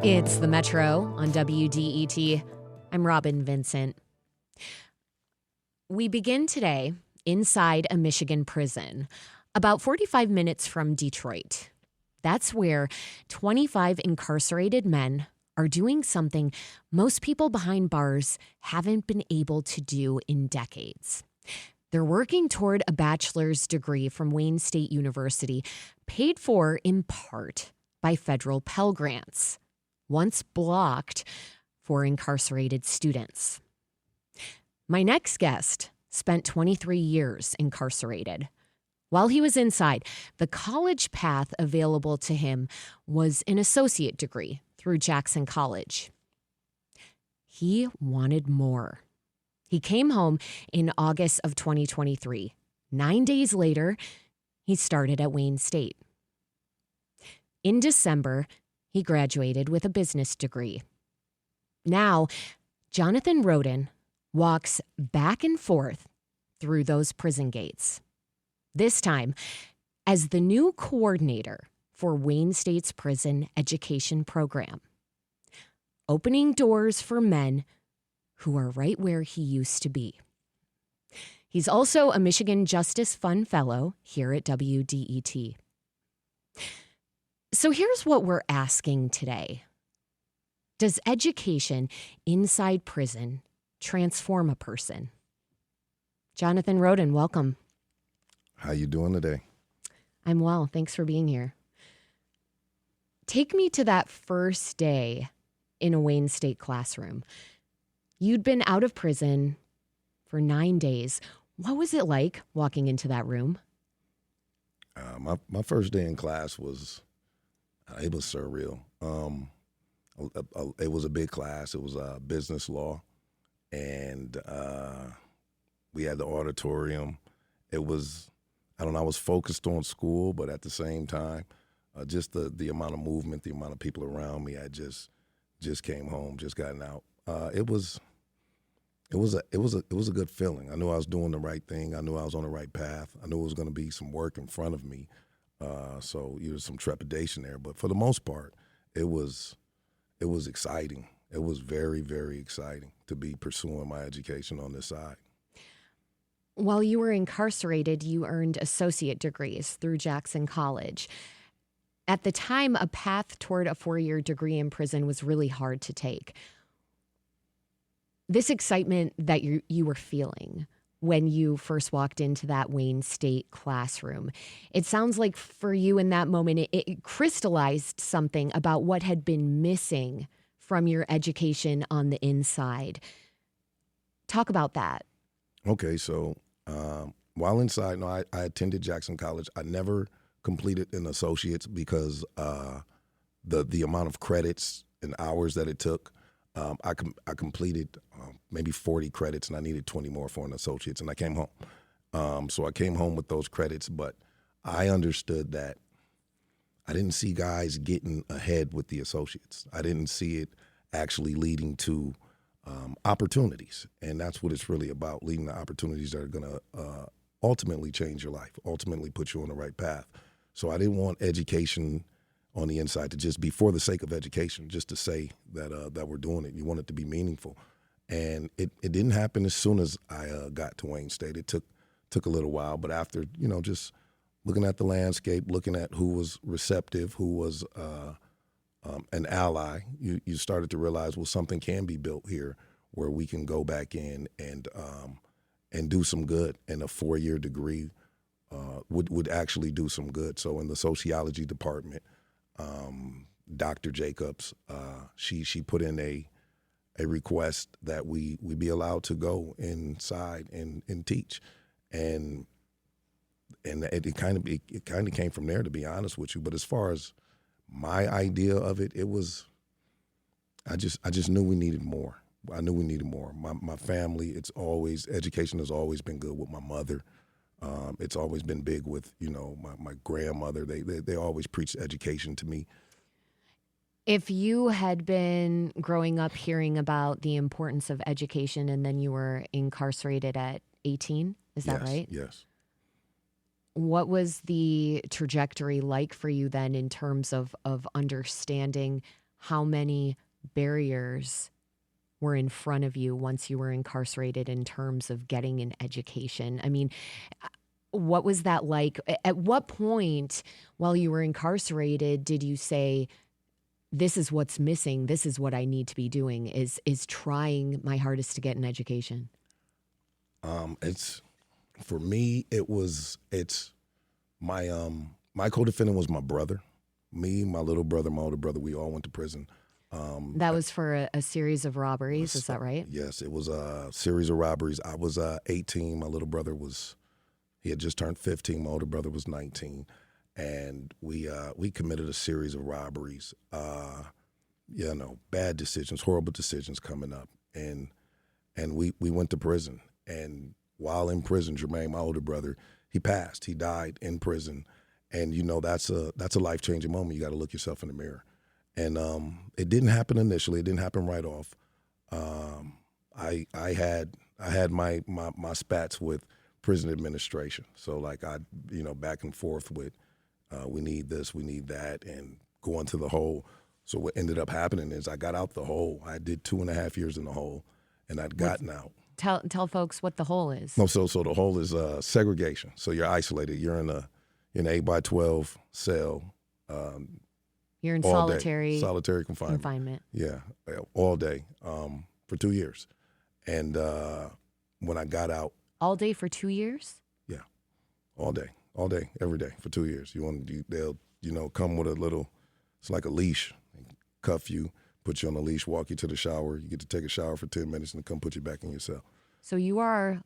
It's the Metro on WDET. I'm Robyn Vincent. We begin today inside a Michigan prison, about 45 minutes from Detroit. That's where 25 incarcerated men are doing something most people behind bars haven't been able to do in decades. They're working toward a bachelor's degree from Wayne State University, paid for in part by federal Pell Grants, once blocked for incarcerated students. My next guest spent 23 years incarcerated. While he was inside, the college path available to him was an associate degree through Jackson College. He wanted more. He came home in August of 2023. 9 days later, he started at Wayne State. In December, he graduated with a business degree. Now, Jonathan Roden walks back and forth through those prison gates. This time, as the new coordinator for Wayne State's prison education program, opening doors for men who are right where he used to be. He's also a Michigan Justice Fund Fellow here at WDET. So here's what we're asking today. Does education inside prison transform a person? Jonathan Roden, welcome. How you doing today? I'm well. Thanks for being here. Take me to that first day in a Wayne State classroom. You'd been out of prison for 9 days. What was it like walking into that room? My first day in class was surreal. It was a big class. It was business law, and we had the auditorium. It was, I was focused on school, but at the same time, just the amount of movement, the amount of people around me. I just came home, just gotten out. It was a good feeling. I knew I was doing the right thing. I knew I was on the right path. I knew it was going to be some work in front of me. So there was some trepidation there, but for the most part, it was exciting. It was very, very exciting to be pursuing my education on this side. While you were incarcerated, you earned associate degrees through Jackson College. At the time, a path toward a 4-year degree in prison was really hard to take. This excitement that you were feeling when you first walked into that Wayne State classroom, it sounds like for you in that moment, it crystallized something about what had been missing from your education on the inside. Talk about that. Okay, so while inside, I attended Jackson College. I never completed an associate's because the amount of credits and hours that it took. I completed maybe 40 credits, and I needed 20 more for an associate's, and I came home. So I came home with those credits, but I understood that I didn't see guys getting ahead with the associates. I didn't see it actually leading to opportunities, and that's what it's really about, leading to opportunities that are going to ultimately change your life, ultimately put you on the right path. So I didn't want education on the inside to just be for the sake of education, just to say that we're doing it. You want it to be meaningful. And it didn't happen as soon as I got to Wayne State. It took a little while, but after, just looking at the landscape, looking at who was receptive, who was an ally, you started to realize, well, something can be built here where we can go back in and do some good. And a 4-year degree would actually do some good. So in the sociology department, Dr. Jacobs, she put in a request that we be allowed to go inside and teach, and it kind of came from there, to be honest with you. But as far as my idea of it, it was I just knew we needed more. I knew we needed more. My family, education has always been good with my mother. It's always been big with, my grandmother. They always preached education to me. If you had been growing up hearing about the importance of education and then you were incarcerated at 18, is that right? Yes. What was the trajectory like for you then in terms of understanding how many barriers were in front of you once you were incarcerated in terms of getting an education. I mean, what was that like? At what point while you were incarcerated did you say, this is what's missing, this is what I need to be doing, is trying my hardest to get an education? It's for me. It's my my co-defendant was my brother. Me, my little brother, my older brother. We all went to prison. That was for a series of robberies, is that right? Yes, it was a series of robberies. I was 18. My little brother he had just turned 15. My older brother was 19, and we committed a series of robberies. Bad decisions, horrible decisions coming up, and we went to prison. And while in prison, Jermaine, my older brother, he passed. He died in prison, and that's a life-changing moment. You got to look yourself in the mirror. And it didn't happen initially. It didn't happen right off. I had my spats with prison administration. So like I back and forth with we need this, we need that, and going to the hole. So what ended up happening is I got out the hole. I did 2.5 years in the hole, and I'd gotten out. Tell folks what the hole is. No, so the hole is segregation. So you're isolated. You're in an 8x12 cell. You're in solitary confinement. Yeah, all day for 2 years. And when I got out. All day for 2 years? Yeah, all day, every day for 2 years. They'll come with a little, it's like a leash, cuff you, put you on a leash, walk you to the shower. You get to take a shower for 10 minutes and then come put you back in your cell. So you are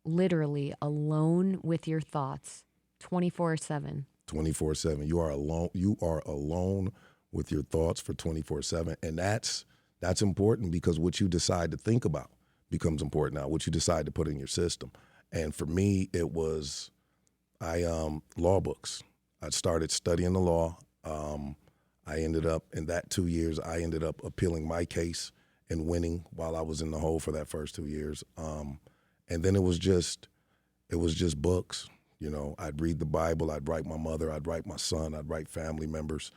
literally alone with your thoughts 24/7. 24/7. You are alone. You are alone with your thoughts for 24/7, and that's important because what you decide to think about becomes important now. What you decide to put in your system, and for me, it was law books. I started studying the law. I ended up in that 2 years. I ended up appealing my case and winning while I was in the hole for that first 2 years. And then it was just books. I'd read the Bible, I'd write my mother, I'd write my son, I'd write family members,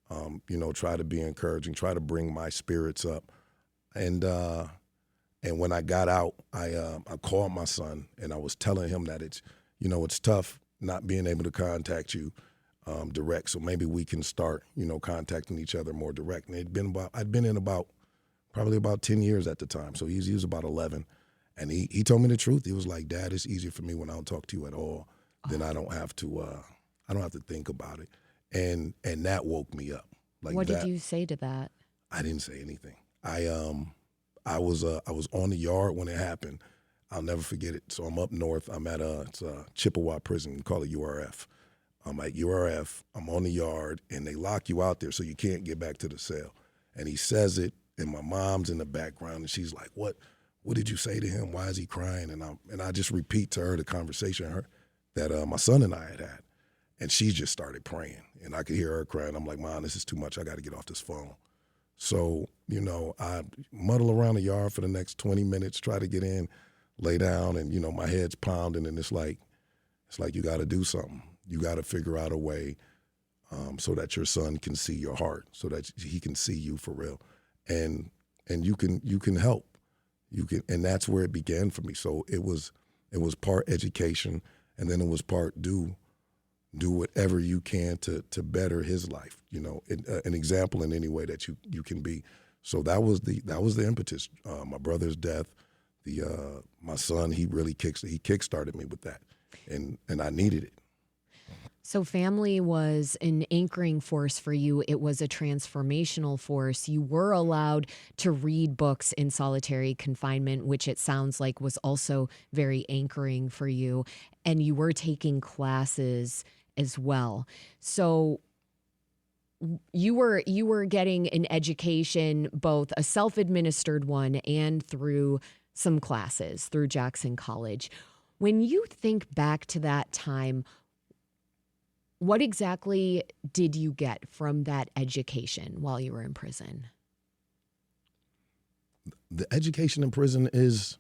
try to be encouraging, try to bring my spirits up. And when I got out, I called my son and I was telling him that it's tough not being able to contact you direct. So maybe we can start, contacting each other more direct. And I'd been in probably about 10 years at the time. So he was about 11. And he told me the truth. He was like, Dad, it's easier for me when I don't talk to you at all. Then I don't have to think about it. And that woke me up. Like what did you say to that? I didn't say anything. I was on the yard when it happened. I'll never forget it. So I'm up north. I'm at it's a Chippewa prison. We call it URF. I'm at URF. I'm on the yard, and they lock you out there so you can't get back to the cell. And he says it, and my mom's in the background, and she's like, "What did you say to him? Why is he crying?" And I just repeat to her the conversation that my son and I had. And she just started praying, and I could hear her crying. I'm like, Mom, this is too much. I got to get off this phone. So, I muddle around the yard for the next 20 minutes, try to get in, lay down, and, my head's pounding, and it's like you got to do something. You got to figure out a way so that your son can see your heart, so that he can see you for real. And you can help. And that's where it began for me. So it was part education, and then it was part do whatever you can to better his life. An example in any way that you can be. So that was the impetus. My brother's death, my son, he kickstarted me with that, and I needed it. So family was an anchoring force for you. It was a transformational force. You were allowed to read books in solitary confinement, which it sounds like was also very anchoring for you. And you were taking classes as well. So you were getting an education, both a self-administered one and through some classes through Jackson College. When you think back to that time, what exactly did you get from that education while you were in prison? The education in prison is,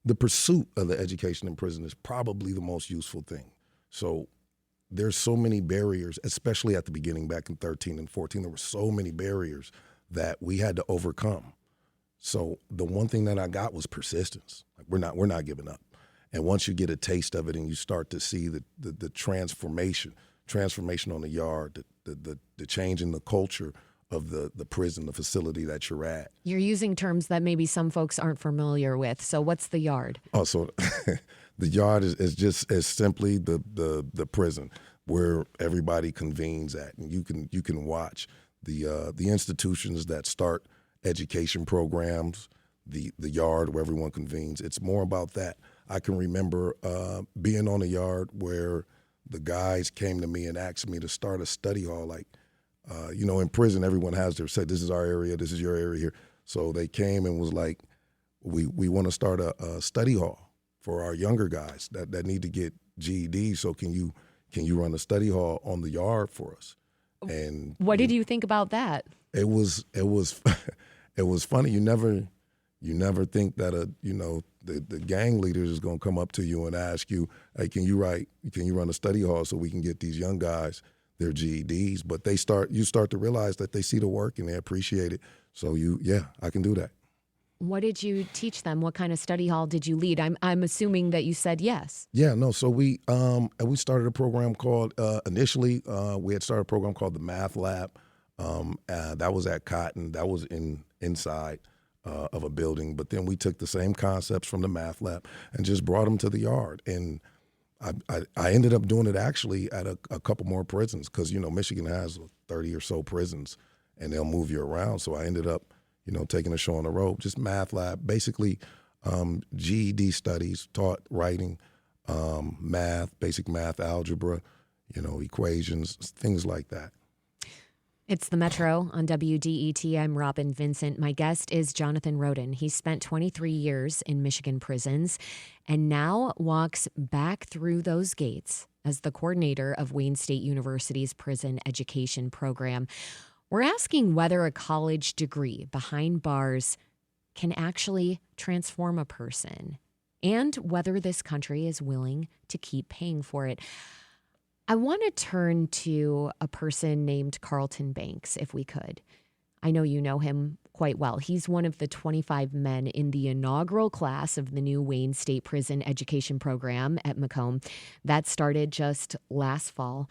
the pursuit of the education in prison is probably the most useful thing. So there's so many barriers, especially at the beginning back in 13 and 14. There were so many barriers that we had to overcome. So the one thing that I got was persistence. Like we're not giving up. And once you get a taste of it and you start to see the transformation on the yard, the change in the culture of the prison, the facility that you're at. You're using terms that maybe some folks aren't familiar with. So what's the yard? Oh, so the yard is just as simply the prison where everybody convenes at, and you can watch the institutions that start education programs, the yard where everyone convenes. It's more about that. I can remember being on a yard where the guys came to me and asked me to start a study hall. Like, in prison, everyone has their say, this is our area, this is your area here. So they came and was like, we want to start a study hall for our younger guys that need to get GEDs. So can you run a study hall on the yard for us? And what did you think about that? It was it was funny. You never think that the gang leader is going to come up to you and ask you, hey, can you run a study hall so we can get these young guys their GEDs? But you start to realize that they see the work and they appreciate it. So I can do that. What did you teach them? What kind of study hall did you lead? I'm assuming that you said yes. Yeah, no. So we started a program called initially we had started a program called the Math Lab. That was at Cotton. That was inside of a building. But then we took the same concepts from the Math Lab and just brought them to the yard. And I ended up doing it actually at a couple more prisons because Michigan has 30 or so prisons, and they'll move you around. So I ended up taking a show on the road, just Math Lab, basically GED studies, taught writing, math, basic math, algebra, equations, things like that. It's the Metro on WDET. I'm Robyn Vincent. My guest is Jonathan Roden. He spent 23 years in Michigan prisons and now walks back through those gates as the coordinator of Wayne State University's prison education program. We're asking whether a college degree behind bars can actually transform a person and whether this country is willing to keep paying for it. I want to turn to a person named Carlton Banks, if we could. I know you know him quite well. He's one of the 25 men in the inaugural class of the new Wayne State Prison Education Program at Macomb. That started just last fall.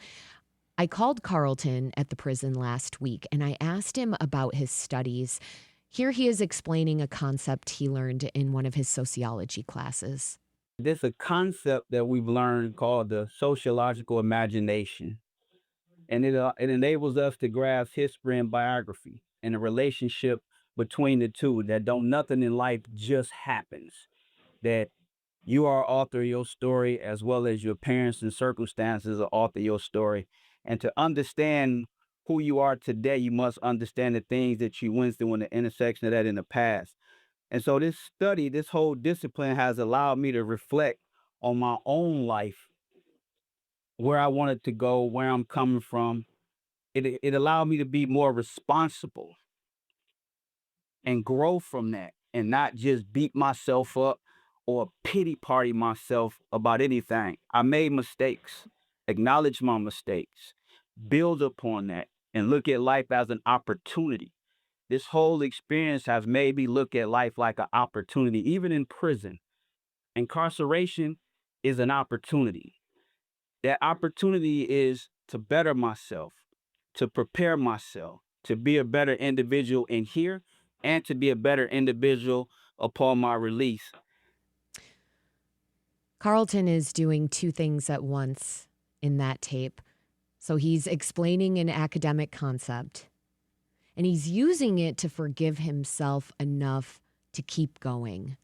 I called Carlton at the prison last week, and I asked him about his studies. Here he is explaining a concept he learned in one of his sociology classes. There's a concept that we've learned called the sociological imagination, and it enables us to grasp history and biography and the relationship between the two, that don't nothing in life just happens, that you are author of your story as well as your parents and circumstances are author of your story. And to understand who you are today, you must understand the things that you went through in the intersection of that in the past. And so this study, this whole discipline has allowed me to reflect on my own life, where I wanted to go, where I'm coming from. It allowed me to be more responsible and grow from that and not just beat myself up or pity party myself about anything. I made mistakes, acknowledge my mistakes, build upon that, and look at life as an opportunity. This whole experience has made me look at life like an opportunity, even in prison. Incarceration is an opportunity. That opportunity is to better myself, to prepare myself, to be a better individual in here, and to be a better individual upon my release. Carlton is doing two things at once in that tape. So he's explaining an academic concept, and he's using it to forgive himself enough to keep going.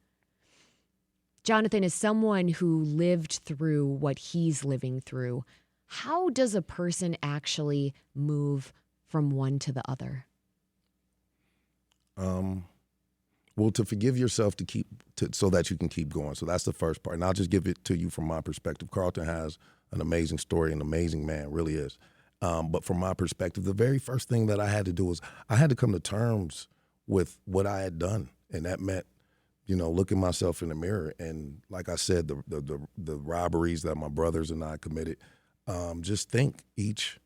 Jonathan, is someone who lived through what he's living through. How does a person actually move from one to the other? Well, to forgive yourself so that you can keep going. So that's the first part. And I'll just give it to you from my perspective. Carlton has an amazing story, an amazing man, really is. But from my perspective, the very first thing that I had to do was I had to come to terms with what I had done. And that meant, looking myself in the mirror. And like I said, the robberies that my brothers and I committed, just think each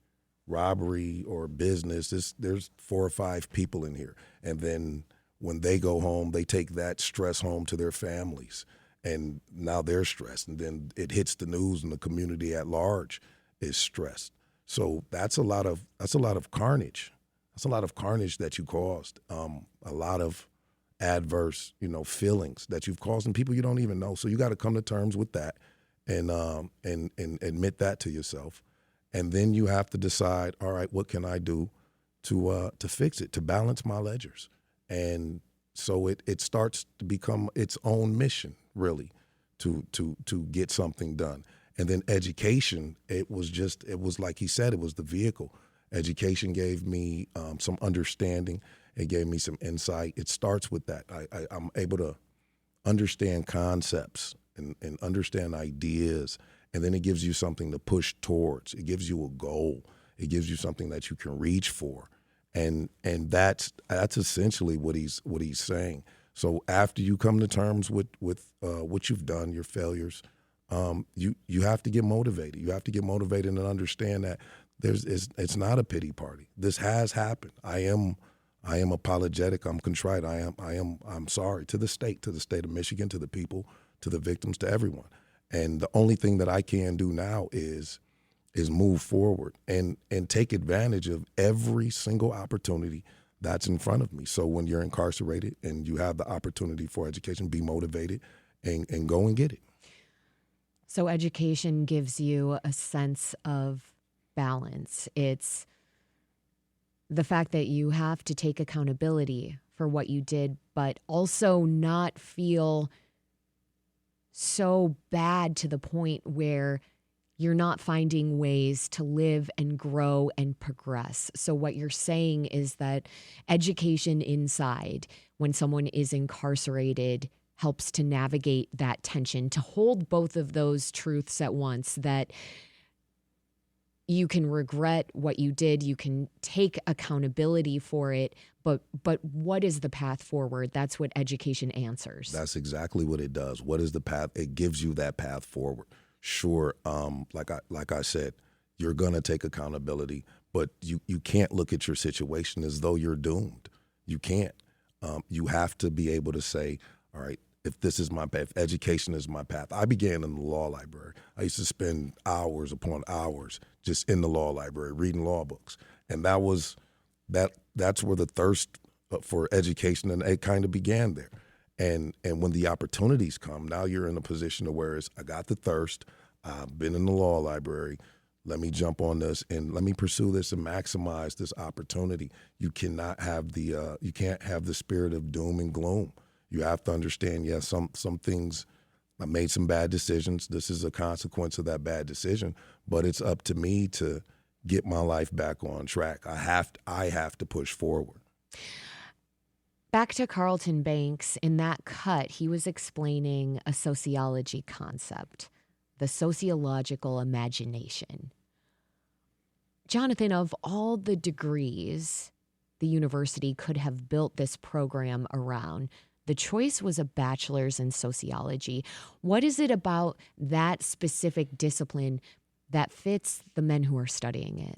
robbery or business, there's 4 or 5 people in here. And then when they go home, they take that stress home to their families. And now they're stressed. And then it hits the news and the community at large is stressed. So that's a lot of carnage. That's a lot of carnage that you caused. A lot of adverse, feelings that you've caused in people you don't even know. So you got to come to terms with that and admit that to yourself. And then you have to decide, all right, what can I do to fix it, to balance my ledgers? And so it starts to become its own mission, really, to get something done. And then education, it was like he said, it was the vehicle. Education gave me some understanding. It gave me some insight. It starts with that. I'm able to understand concepts and understand ideas, and then it gives you something to push towards. It gives you a goal. It gives you something that you can reach for, and that's essentially what he's saying. So after you come to terms with what you've done, your failures, you have to get motivated. You have to get motivated and understand that it's not a pity party. This has happened. I am apologetic. I'm contrite. I'm sorry to the state of Michigan, to the people, to the victims, to everyone. And the only thing that I can do now is move forward and take advantage of every single opportunity that's in front of me. So when you're incarcerated and you have the opportunity for education, be motivated and go and get it. So education gives you a sense of balance. It's the fact that you have to take accountability for what you did, but also not feel so bad to the point where you're not finding ways to live and grow and progress. So what you're saying is that education inside, when someone is incarcerated, helps to navigate that tension, to hold both of those truths at once, that you can regret what you did, you can take accountability for it, but what is the path forward? That's what education answers. That's exactly what it does. What is the path? It gives you that path forward. Sure, like I said, you're gonna take accountability, but you can't look at your situation as though you're doomed. You can't. You have to be able to say, all right, if this is my path, if education is my path. I began in the law library. I used to spend hours upon hours just in the law library reading law books, and that's where the thirst for education, and it kind of began there. And when the opportunities come, now you're in a position to where I got the thirst. I've been in the law library. Let me jump on this and let me pursue this and maximize this opportunity. You cannot have you can't have the spirit of doom and gloom. You have to understand, yes, some things, I made some bad decisions. This is a consequence of that bad decision, but it's up to me to get my life back on track. I have to push forward. Back to Carlton Banks, in that cut, he was explaining a sociology concept, the sociological imagination. Jonathan, of all the degrees the university could have built this program around, the choice was a bachelor's in sociology. What is it about that specific discipline that fits the men who are studying it?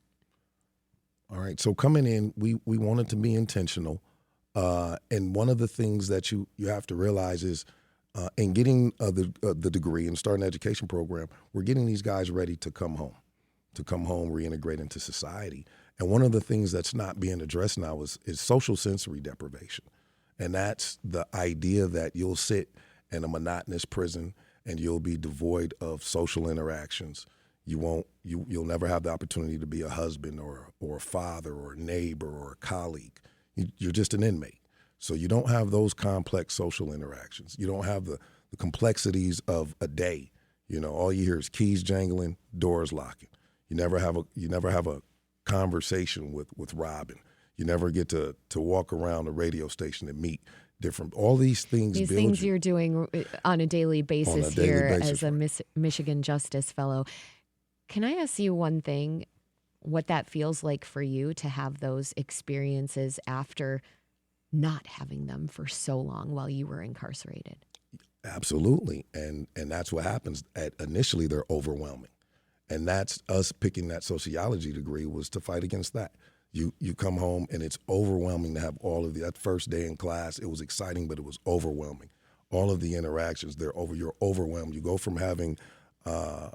All right, so coming in, we wanted to be intentional. And one of the things that you have to realize is in getting the degree and starting an education program, we're getting these guys ready to come home, reintegrate into society. And one of the things that's not being addressed now is social sensory deprivation. And that's the idea that you'll sit in a monotonous prison and you'll be devoid of social interactions. You'll never have the opportunity to be a husband or a father or a neighbor or a colleague. You're just an inmate. So you don't have those complex social interactions. You don't have the complexities of a day. All you hear is keys jangling, doors locking. You never have a conversation with Robyn. You never get to walk around a radio station and meet different, all these things. These things you're doing on a daily basis as a Michigan Justice Fellow. Can I ask you one thing, what that feels like for you to have those experiences after not having them for so long while you were incarcerated? Absolutely. And that's what happens. Initially, they're overwhelming. And that's us picking that sociology degree was to fight against that. You come home and it's overwhelming to have all of that first day in class. It was exciting, but it was overwhelming. All of the interactions, you're overwhelmed. You go from having a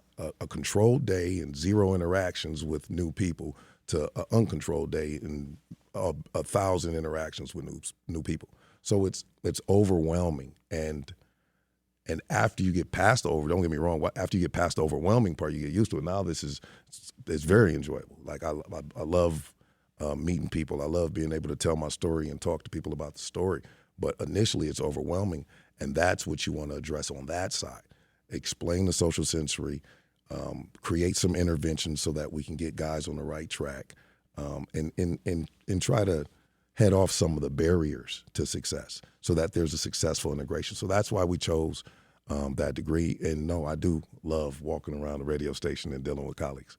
controlled day and 0 interactions with new people to an uncontrolled day and 1,000 interactions with new people. So it's overwhelming. And after you get past don't get me wrong, after you get past the overwhelming part, you get used to it. Now it's very enjoyable. Like I love meeting people. I love being able to tell my story and talk to people about the story. But initially it's overwhelming, and that's what you want to address on that side. Explain the social sensory, create some interventions so that we can get guys on the right track, and try to head off some of the barriers to success so that there's a successful integration. So that's why we chose that degree. And no, I do love walking around the radio station and dealing with colleagues.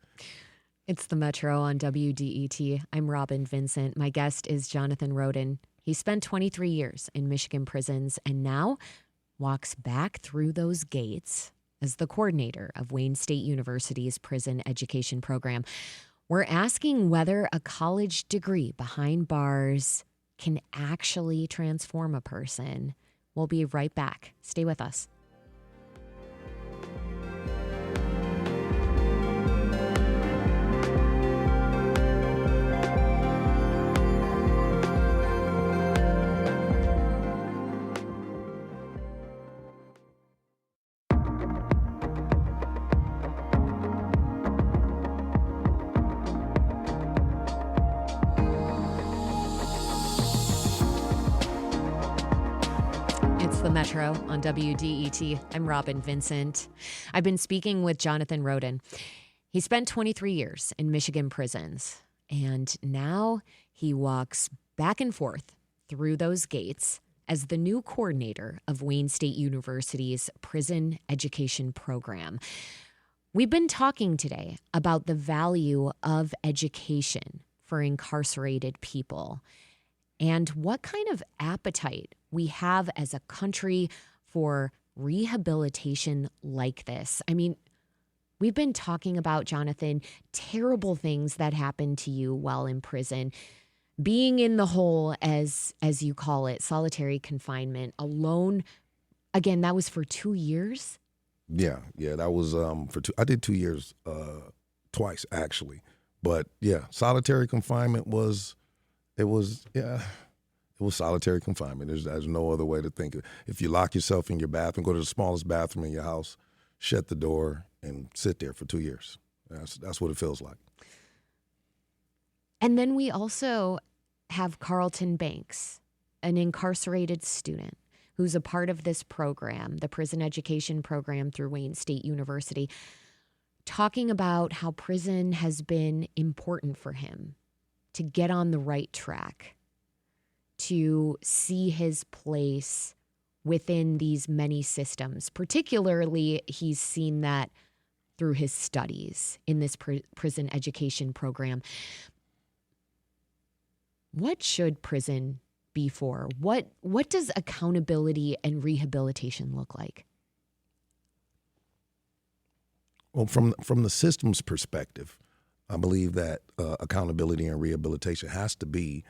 It's the Metro on WDET. I'm Robyn Vincent. My guest is Jonathan Roden. He spent 23 years in Michigan prisons and now walks back through those gates as the coordinator of Wayne State University's prison education program. We're asking whether a college degree behind bars can actually transform a person. We'll be right back. Stay with us. The Metro on WDET. I'm Robyn Vincent. I've been speaking with Jonathan Roden. He spent 23 years in Michigan prisons, and now he walks back and forth through those gates as the new coordinator of Wayne State University's prison education program. We've been talking today about the value of education for incarcerated people and what kind of appetite we have as a country for rehabilitation like this. I mean, we've been talking about, Jonathan, terrible things that happened to you while in prison, being in the hole, as you call it, solitary confinement, alone. Again, that was for 2 years? Yeah, that was for I did 2 years twice, actually. But yeah, solitary confinement was solitary confinement. There's no other way to think of it. If you lock yourself in your bathroom, go to the smallest bathroom in your house, shut the door, and sit there for 2 years. That's what it feels like. And then we also have Carlton Banks, an incarcerated student who's a part of this program, the prison education program through Wayne State University, talking about how prison has been important for him to get on the right track, to see his place within these many systems. Particularly, he's seen that through his studies in this prison education program. What should prison be for? What does accountability and rehabilitation look like? Well, from the system's perspective, I believe that accountability and rehabilitation has to be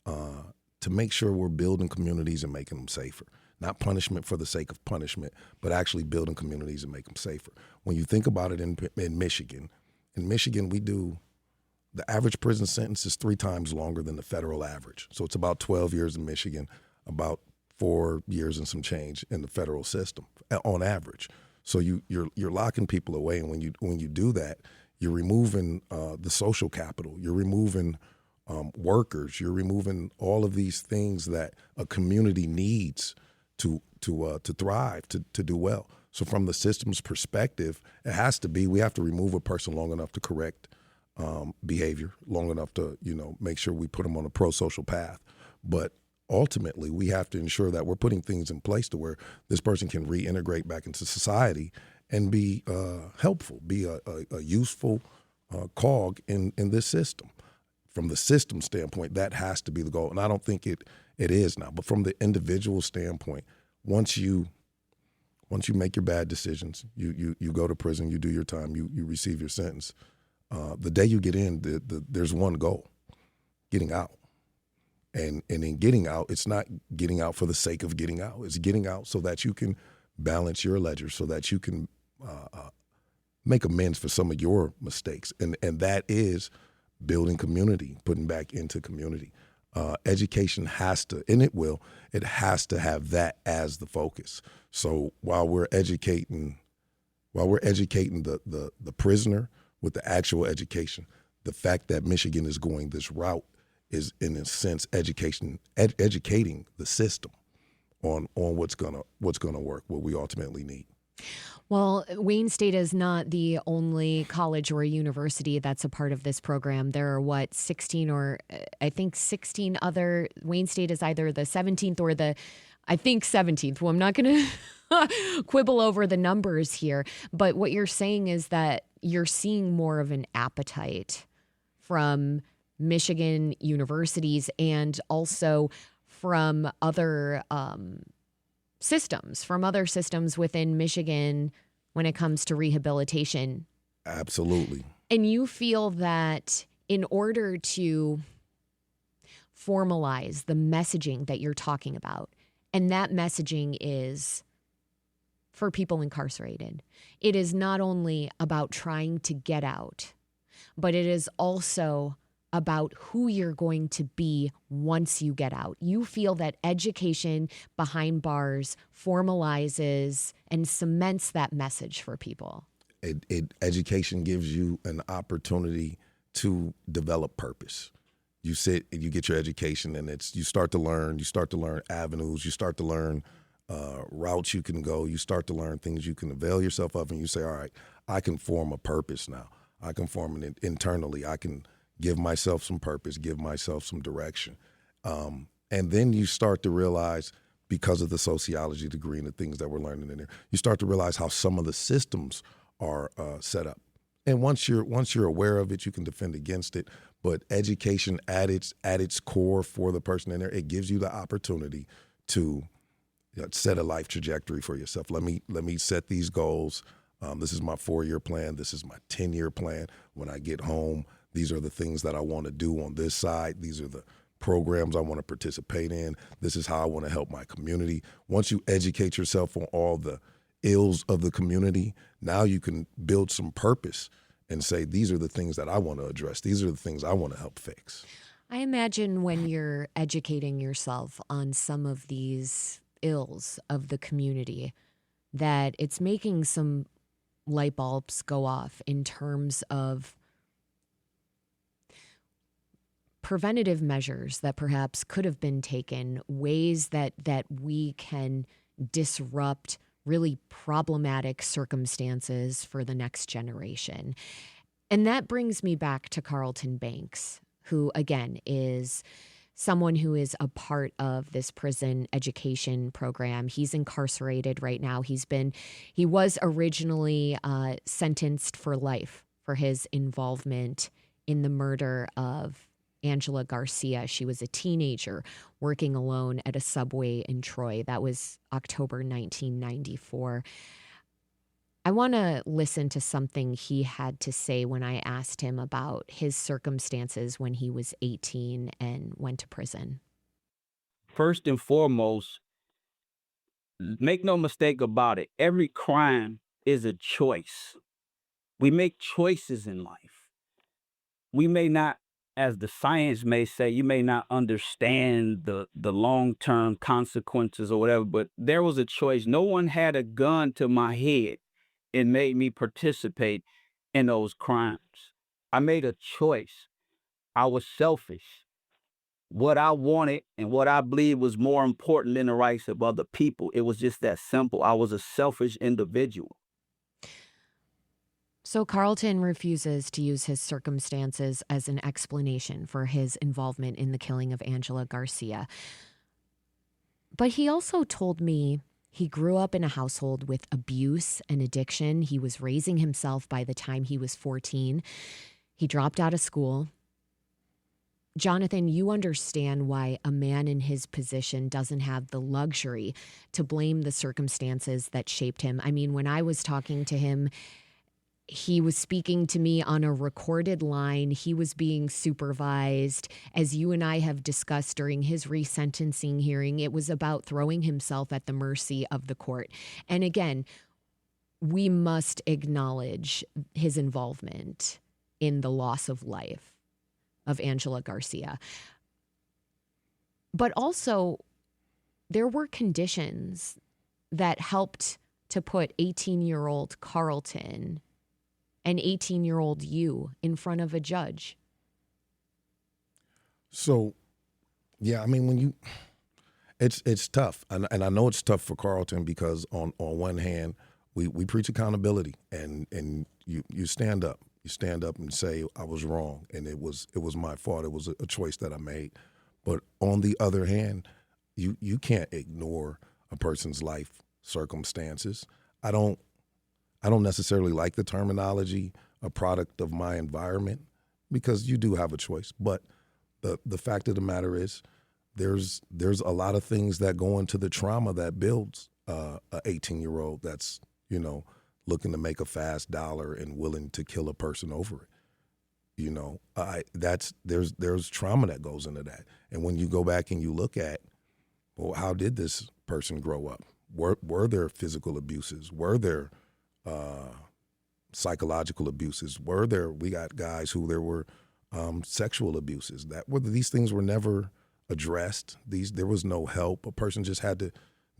to make sure we're building communities and making them safer. Not punishment for the sake of punishment, but actually building communities and make them safer. When you think about it in Michigan, the average prison sentence is 3 times longer than the federal average. So it's about 12 years in Michigan, about 4 years and some change in the federal system on average. So you're locking people away, and when you do that, you're removing the social capital. You're removing workers. You're removing all of these things that a community needs to thrive, to do well. So from the system's perspective, it has to be, we have to remove a person long enough to correct behavior, long enough to make sure we put them on a pro-social path. But ultimately, we have to ensure that we're putting things in place to where this person can reintegrate back into society and be helpful, be a useful cog in this system. From the system standpoint, that has to be the goal. And I don't think it is now. But from the individual standpoint, once you Once you make your bad decisions, you go to prison, you do your time, you receive your sentence. The day you get in, there's one goal: getting out. And in getting out, it's not getting out for the sake of getting out. It's getting out so that you can balance your ledger, so that you can make amends for some of your mistakes. And that is building community, putting back into community. Education has to, and it has to have that as the focus. So while we're educating the prisoner with the actual education, the fact that Michigan is going this route is, in a sense, educating the system on what's gonna work, what we ultimately need. Well, Wayne State is not the only college or university that's a part of this program. There are 16 other. Wayne State is either the 17th or the 17th. Well, I'm not going to quibble over the numbers here, but what you're saying is that you're seeing more of an appetite from Michigan universities and also from other systems within Michigan when it comes to rehabilitation. Absolutely. And you feel that in order to formalize the messaging that you're talking about, and that messaging is for people incarcerated, it is not only about trying to get out, but it is also about who you're going to be once you get out. You feel that education behind bars formalizes and cements that message for people. Education gives you an opportunity to develop purpose. You sit and you get your education, and you start to learn avenues, you start to learn routes you can go, you start to learn things you can avail yourself of, and you say, all right, I can form a purpose now. I can form it internally. I can give myself some purpose, give myself some direction. And then you start to realize, because of the sociology degree and the things that we're learning in there, you start to realize how some of the systems are set up. And once you're aware of it, you can defend against it. But education at its core for the person in there, it gives you the opportunity to set a life trajectory for yourself. Let me set these goals. This is my 4-year plan. This is my 10-year plan. When I get home, these are the things that I want to do on this side. These are the programs I want to participate in. This is how I want to help my community. Once you educate yourself on all the ills of the community, now you can build some purpose and say, these are the things that I want to address. These are the things I want to help fix. I imagine when you're educating yourself on some of these ills of the community, that it's making some light bulbs go off in terms of preventative measures that perhaps could have been taken, ways that we can disrupt really problematic circumstances for the next generation. And that brings me back to Carlton Banks, who, again, is someone who is a part of this prison education program. He's incarcerated right now. He was originally sentenced for life for his involvement in the murder of Angela Garcia. She was a teenager working alone at a Subway in Troy. That was October 1994. I want to listen to something he had to say when I asked him about his circumstances when he was 18 and went to prison. First and foremost, make no mistake about it, every crime is a choice. We make choices in life. We may not, as the science may say, you may not understand the long-term consequences or whatever, but there was a choice. No one had a gun to my head and made me participate in those crimes. I made a choice. I was selfish. What I wanted and what I believed was more important than the rights of other people. It was just that simple. I was a selfish individual. So Carlton refuses to use his circumstances as an explanation for his involvement in the killing of Angela Garcia. But he also told me he grew up in a household with abuse and addiction. He was raising himself by the time he was 14. He dropped out of school. Jonathan, you understand why a man in his position doesn't have the luxury to blame the circumstances that shaped him. I mean, when I was talking to him, he was speaking to me on a recorded line. He was being supervised. As you and I have discussed during his resentencing hearing, it was about throwing himself at the mercy of the court. And again, we must acknowledge his involvement in the loss of life of Angela Garcia. But also, there were conditions that helped to put 18-year-old Carlton and 18-year-old you in front of a judge. So, yeah, I mean, when you, it's tough. And I know it's tough for Carlton because on one hand, we preach accountability and you stand up. You stand up and say, I was wrong, and it was my fault. It was a choice that I made. But on the other hand, you can't ignore a person's life circumstances. I don't necessarily like the terminology, a product of my environment, because you do have a choice. But the fact of the matter is, there's a lot of things that go into the trauma that builds a 18-year-old that's, looking to make a fast dollar and willing to kill a person over it. There's trauma that goes into that. And when you go back and you look at, well, how did this person grow up? Were there physical abuses? Were there psychological abuses? We got guys who there were sexual abuses. These things were never addressed. There was no help. A person just had to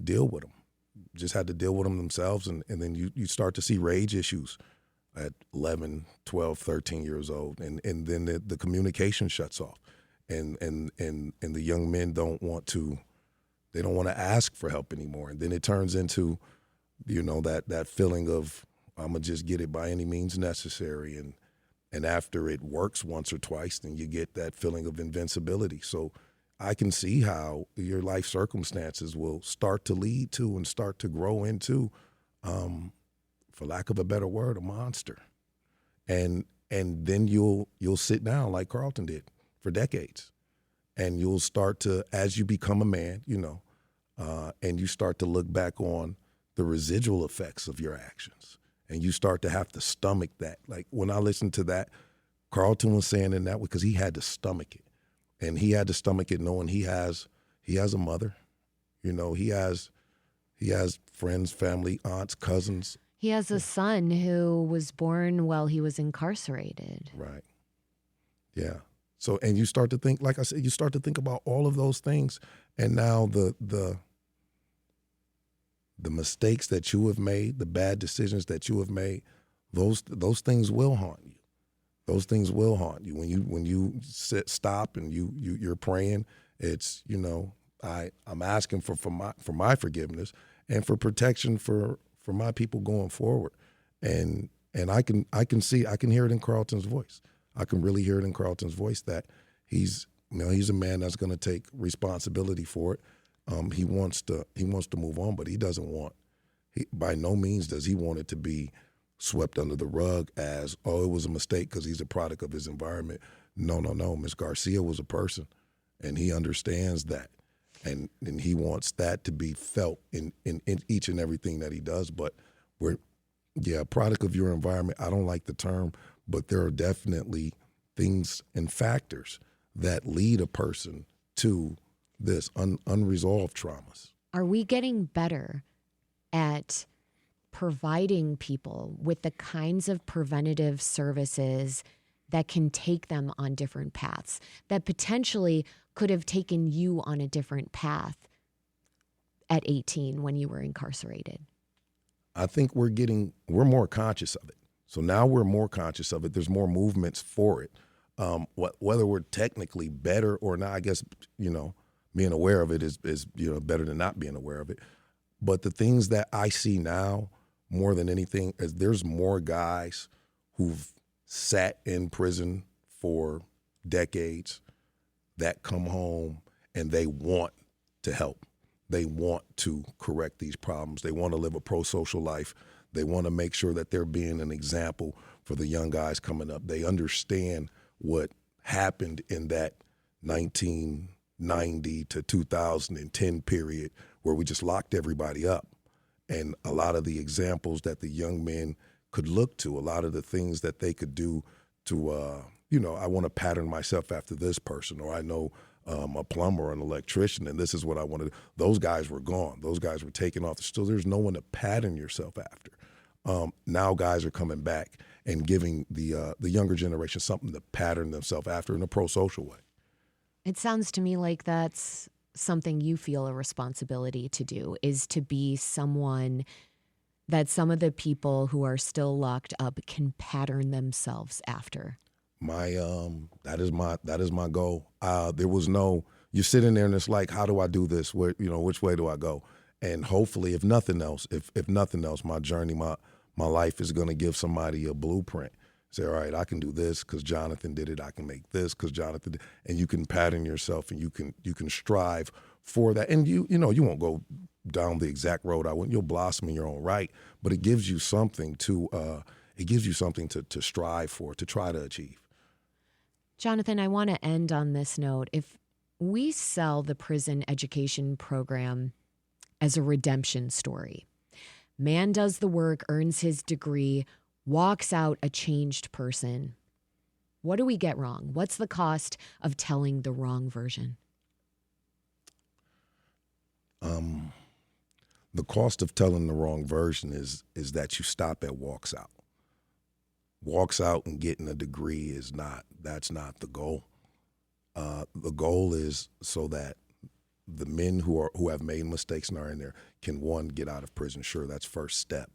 deal with them. Themselves, and then you start to see rage issues at 11, 12, 13 years old, and then the communication shuts off, and the young men don't want to ask for help anymore, and then it turns into, that feeling of, I'm gonna just get it by any means necessary, and after it works once or twice, then you get that feeling of invincibility. So I can see how your life circumstances will start to lead to and start to grow into, for lack of a better word, a monster. And then you'll sit down like Carlton did for decades. And you'll start to, as you become a man, and you start to look back on the residual effects of your actions. And you start to have to stomach that. Like when I listened to that, Carlton was saying in that way, because he had to stomach it. And he had to stomach it knowing he has a mother, he has friends, family, aunts, cousins. He has a son who was born while he was incarcerated. Right. Yeah. So, and you start to think, like I said, you start to think about all of those things. And now the mistakes that you have made, the bad decisions that you have made, those things will haunt you. Those things will haunt you when you stop and you're praying. It's I'm asking for my forgiveness and for protection for my people going forward, and I can hear it in Carlton's voice. I can really hear it in Carlton's voice that he's a man that's going to take responsibility for it. He wants to move on, but he doesn't want. By no means does he want it to be swept under the rug as, oh, it was a mistake because he's a product of his environment. No. Ms. Garcia was a person, and he understands that. And he wants that to be felt in each and everything that he does. But a product of your environment, I don't like the term, but there are definitely things and factors that lead a person to this unresolved traumas. Are we getting better at providing people with the kinds of preventative services that can take them on different paths, that potentially could have taken you on a different path at 18 when you were incarcerated? I think we're more conscious of it. So now we're more conscious of it. There's more movements for it. Whether we're technically better or not, I guess, being aware of it is better than not being aware of it. But the things that I see now, more than anything, is there's more guys who've sat in prison for decades that come home and they want to help. They want to correct these problems. They want to live a pro-social life. They want to make sure that they're being an example for the young guys coming up. They understand what happened in that 1990 to 2010 period where we just locked everybody up. And a lot of the examples that the young men could look to, a lot of the things that they could do to, I want to pattern myself after this person, or I know a plumber or an electrician, and this is what I want to do. Those guys were gone. Those guys were taken off. Still, there's no one to pattern yourself after. Now guys are coming back and giving the younger generation something to pattern themselves after in a pro-social way. It sounds to me like that's something you feel a responsibility to do, is to be someone that some of the people who are still locked up can pattern themselves after. That is my goal. There was no, you're sitting there and it's like, how do I do this? Which way do I go? And hopefully, if nothing else, my journey, my life is going to give somebody a blueprint. Say, all right, I can do this because Jonathan did it. I can make this because Jonathan did. And you can pattern yourself, and you can strive for that. And you won't go down the exact road I went. You'll blossom in your own right, but it gives you something to strive for, to try to achieve. Jonathan, I want to end on this note. If we sell the prison education program as a redemption story, man does the work, earns his degree, walks out a changed person, what do we get wrong? What's the cost of telling the wrong version? The cost of telling the wrong version is that you stop at walks out. Walks out and getting a degree that's not the goal. The goal is so that the men who have made mistakes and are in there can, one, get out of prison. Sure, that's first step.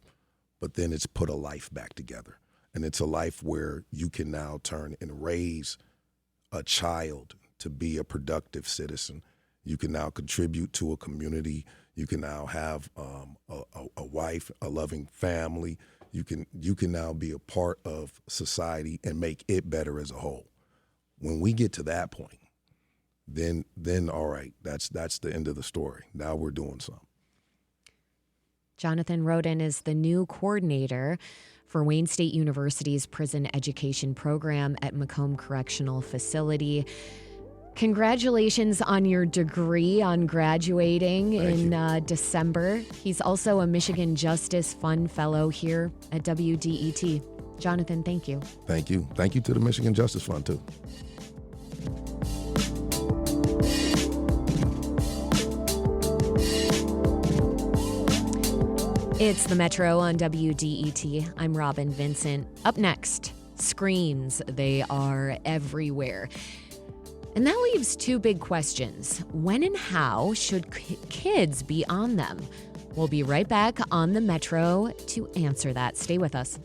But then it's put a life back together. And it's a life where you can now turn and raise a child to be a productive citizen. You can now contribute to a community. You can now have a wife, a loving family. You can now be a part of society and make it better as a whole. When we get to that point, then all right, that's the end of the story. Now we're doing something. Jonathan Roden is the new coordinator for Wayne State University's prison education program at Macomb Correctional Facility. Congratulations on your degree, on graduating in December. He's also a Michigan Justice Fund Fellow here at WDET. Jonathan, thank you. Thank you. Thank you to the Michigan Justice Fund, too. It's the Metro on WDET. I'm Robyn Vincent. Up next, screens. They are everywhere. And that leaves two big questions. When and how should kids be on them? We'll be right back on the Metro to answer that. Stay with us.